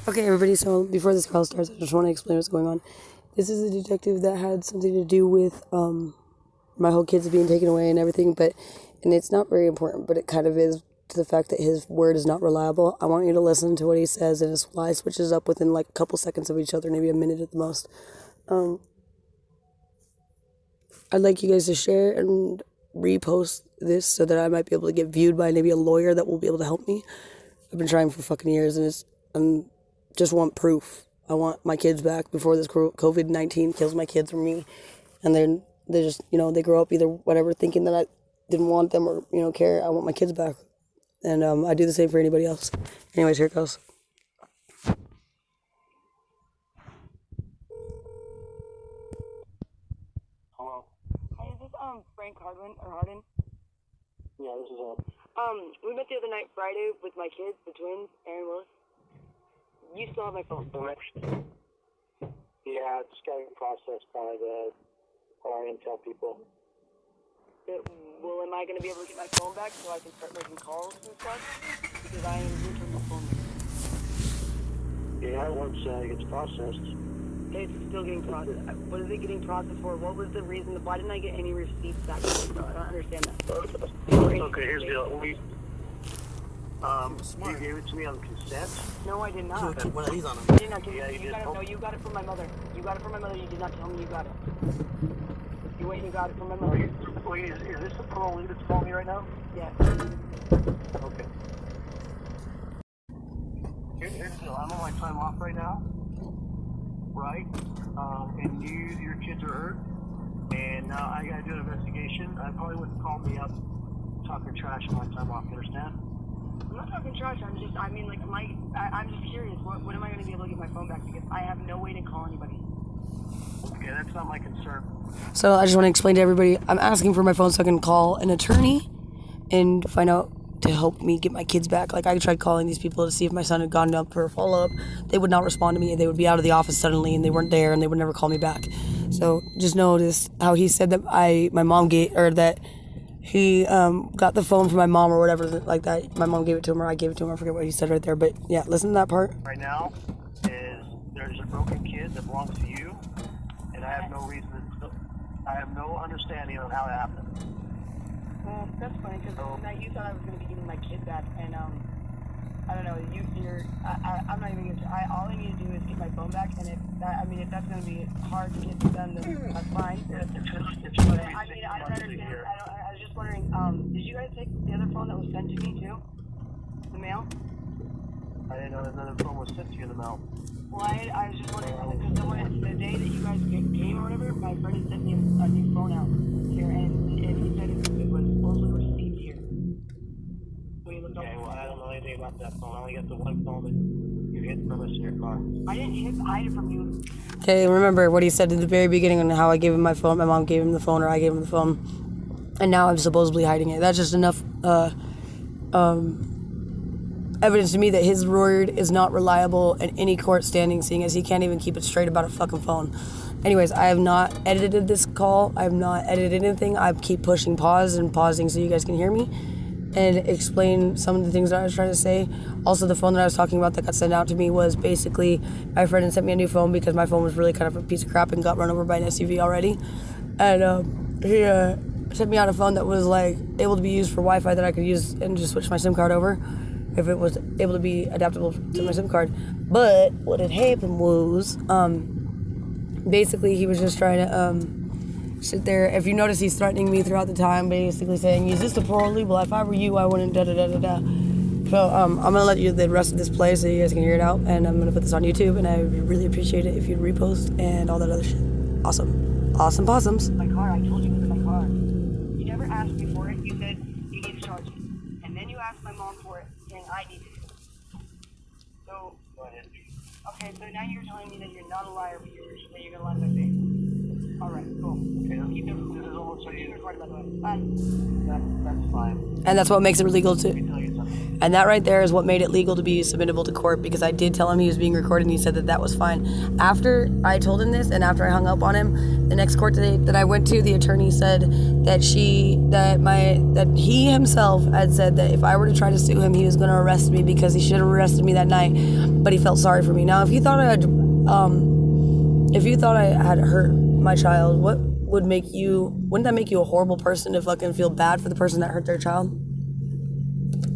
Okay, everybody, so before this call starts, I just want to explain what's going on. This is a detective that had something to do with my whole kids being taken away and everything, and it's not very important, but it kind of is to the fact that his word is not reliable. I want you to listen to what he says, and his lie switches up within like a couple seconds of each other, maybe a minute at the most. I'd like you guys to share and repost this so that I might be able to get viewed by maybe a lawyer that will be able to help me. I've been trying for fucking years, and just want proof. I want my kids back before this COVID-19 kills my kids or me. And they just, they grow up either whatever thinking that I didn't want them or, care. I want my kids back. And I do the same for anybody else. Anyways, here it goes. Hello? Hi, is this Frank Hardin? Yeah, this is We met the other night, Friday, with my kids, the twins, Aaron and Willis. You still have my phone. Yeah, it's getting processed by our intel people. Well, am I going to be able to get my phone back so I can start making calls and stuff? Because I am returned my phone. Yeah, once it gets processed. It's still getting processed. What is it getting processed for? What was the reason? Why didn't I get any receipts back? I don't understand that. Okay, here's the deal. You gave it to me on consent? No, I did not. One of these on him. I did not give Yeah, it. you did. No, you got it from my mother. You got it from my mother. You did not tell me you got it. You went and you got it from my mother. Wait, is this the parolee that's calling me right now? Yes. Okay. Here's the deal. I'm on my time off right now. Right? And your kids are hurt. And now I gotta do an investigation. I probably wouldn't call me up talking trash on my time off, you understand? I'm not talking trash. I'm just curious. When am I going to be able to get my phone back? Because I have no way to call anybody. Okay, that's not my concern. So I just want to explain to everybody, I'm asking for my phone so I can call an attorney and find out to help me get my kids back. Like, I tried calling these people to see if my son had gone up for a follow-up. They would not respond to me. They would be out of the office suddenly, and they weren't there, and they would never call me back. So just notice how he said that he got the phone from my mom or whatever like that. My mom gave it to him or I gave it to him. I forget what he said right there. But yeah, listen to that part. Right now there's a broken kid that belongs to you, and I have no understanding of how it happened. Well, that's funny because you thought I was going to be getting my kid back, and I don't know. I'm not even going to. All I need to do is get my phone back, and if that's going to be hard to get done, then that's fine. I don't understand. I was just wondering. Did you guys take the other phone that was sent to me too? The mail? I didn't know that another phone was sent to you in the mail. Well, I was just wondering because the day that you guys came or whatever, my friend had sent me a new phone out here, and he said it was supposedly received here. Okay, well, I don't know anything about that phone. I only got the one phone that you hid from us in your car. I didn't hide it from you. Okay, remember what he said in the very beginning on how I gave him my phone, my mom gave him the phone, or I gave him the phone, and now I'm supposedly hiding it. That's just enough evidence to me that his word is not reliable in any court standing, seeing as he can't even keep it straight about a fucking phone. Anyways, I have not edited this call. I have not edited anything. I keep pushing pause and pausing so you guys can hear me and explain some of the things that I was trying to say. Also, the phone that I was talking about that got sent out to me was basically my friend had sent me a new phone because my phone was really kind of a piece of crap and got run over by an SUV already. And he sent me out a phone that was like able to be used for Wi-Fi that I could use and just switch my SIM card over if it was able to be adaptable to my SIM card. But what had happened was basically he was just trying to sit there. If you notice, he's threatening me throughout the time, basically saying, "Is this the parolee? Well, if I were you, I wouldn't da da da da da." So I'm gonna let you the rest of this play so you guys can hear it out, and I'm gonna put this on YouTube, and I would really appreciate it if you'd repost and all that other shit. Awesome possums. My car. I told you it was in my car. You never asked me for it. You said you need to charge it, and then you asked my mom for it, saying I need it. So Go ahead. okay, so now you're telling me that you're not a liar, but that you're gonna lie to my face. All right, cool. Okay, Keep it. this is almost like Recorded, by the way. Bye. that's fine. And that's what makes it legal Let me to. tell you something. And that right there is what made it legal to be submittable to court, because I did tell him he was being recorded and he said that was fine. After I told him this and after I hung up on him, the next court date that I went to, the attorney said that he himself had said that if I were to try to sue him, he was going to arrest me because he should have arrested me that night but he felt sorry for me. Now, if you thought I had hurt my child, wouldn't that make you a horrible person to fucking feel bad for the person that hurt their child?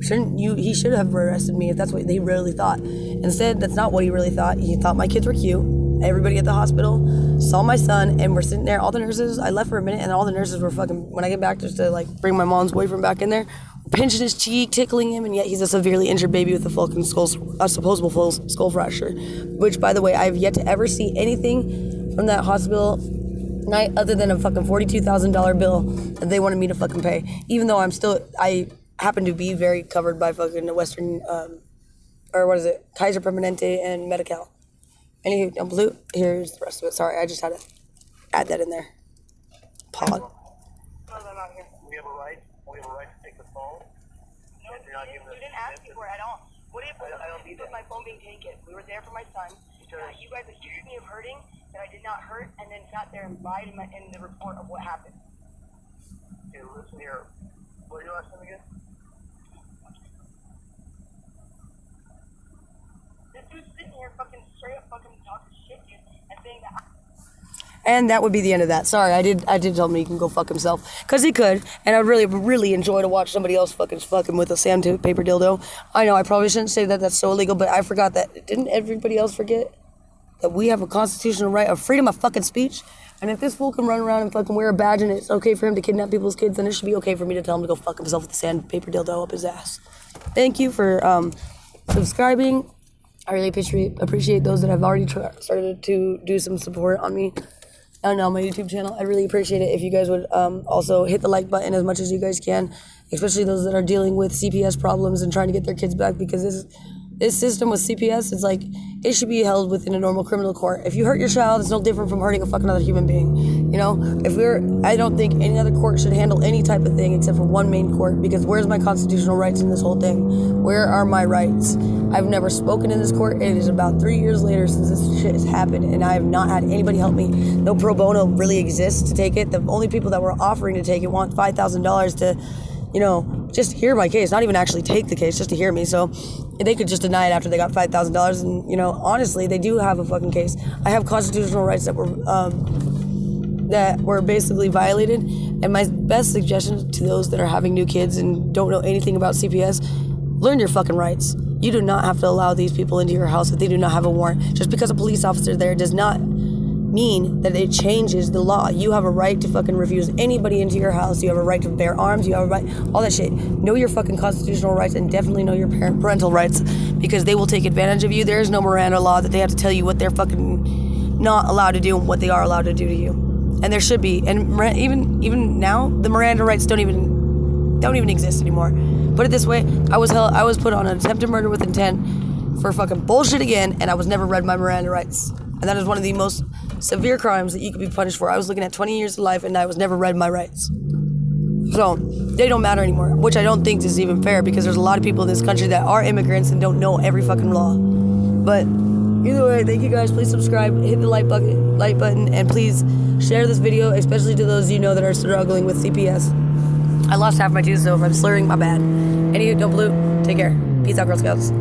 He should have arrested me if that's what they really thought. Instead, that's not what he really thought. He thought my kids were cute. Everybody at the hospital saw my son, and we're sitting there. All the nurses, I left for a minute, and all the nurses were fucking, when I get back just to like bring my mom's boyfriend back in there, pinching his cheek, tickling him, and yet he's a severely injured baby with a supposable full skull fracture. Which, by the way, I've yet to ever see anything from that hospital night other than a fucking $42,000 bill that they wanted me to fucking pay. Even though I happen to be very covered by fucking Western, Kaiser Permanente and Medi-Cal. Anywho, down blue, here's the rest of it. Sorry, I just had to add that in there. Pod. No, they're not here. We have a right to take the phone. No, you didn't ask me for it at all. What if it was my phone being taken? We were there for my son. You guys accused me of hurting that I did not hurt, and then sat there and lied in the report of what happened. Okay, listen here. What are your last name again? This dude's sitting here fucking straight up fucking talking shit, dude, and saying that. And that would be the end of that. Sorry, I did tell him he can go fuck himself. Because he could. And I'd really enjoy to watch somebody else fucking with a sandpaper dildo. I know, I probably shouldn't say that. That's so illegal. But I forgot that. Didn't everybody else forget that we have a constitutional right of freedom of fucking speech? And if this fool can run around and fucking wear a badge and it's okay for him to kidnap people's kids, then it should be okay for me to tell him to go fuck himself with a sandpaper dildo up his ass. Thank you for subscribing. I really appreciate those that have already started to do some support on me on my YouTube channel. I really appreciate it if you guys would also hit the like button as much as you guys can, especially those that are dealing with CPS problems and trying to get their kids back, because this system with CPS is like, it should be held within a normal criminal court. If you hurt your child, it's no different from hurting a fucking other human being. You know, I don't think any other court should handle any type of thing except for one main court, because where's my constitutional rights in this whole thing? Where are my rights? I've never spoken in this court. It is about 3 years later since this shit has happened, and I have not had anybody help me. No pro bono really exists to take it. The only people that were offering to take it want $5,000 to, you know, just hear my case, not even actually take the case, just to hear me. So they could just deny it after they got $5,000. And, you know, honestly, they do have a fucking case. I have constitutional rights that were basically violated. And my best suggestion to those that are having new kids and don't know anything about CPS, learn your fucking rights. You do not have to allow these people into your house if they do not have a warrant. Just because a police officer there does not mean that it changes the law. You have a right to fucking refuse anybody into your house. You have a right to bear arms. You have a right, all that shit. Know your fucking constitutional rights, and definitely know your parental rights, because they will take advantage of you. There is no Miranda law that they have to tell you what they're fucking not allowed to do and what they are allowed to do to you. And there should be. And even now, the Miranda rights don't even exist anymore. Put it this way, I was put on an attempted murder with intent for fucking bullshit again, and I was never read my Miranda rights. And that is one of the most severe crimes that you could be punished for. I was looking at 20 years of life, and I was never read my rights. So they don't matter anymore, which I don't think is even fair, because there's a lot of people in this country that are immigrants and don't know every fucking law. But either way, thank you guys. Please subscribe, hit the like button, and please share this video, especially to those you know that are struggling with CPS. I lost half my teeth, so if I'm slurring, my bad. Anywho, don't blue. Take care. Peace out, Girl Scouts.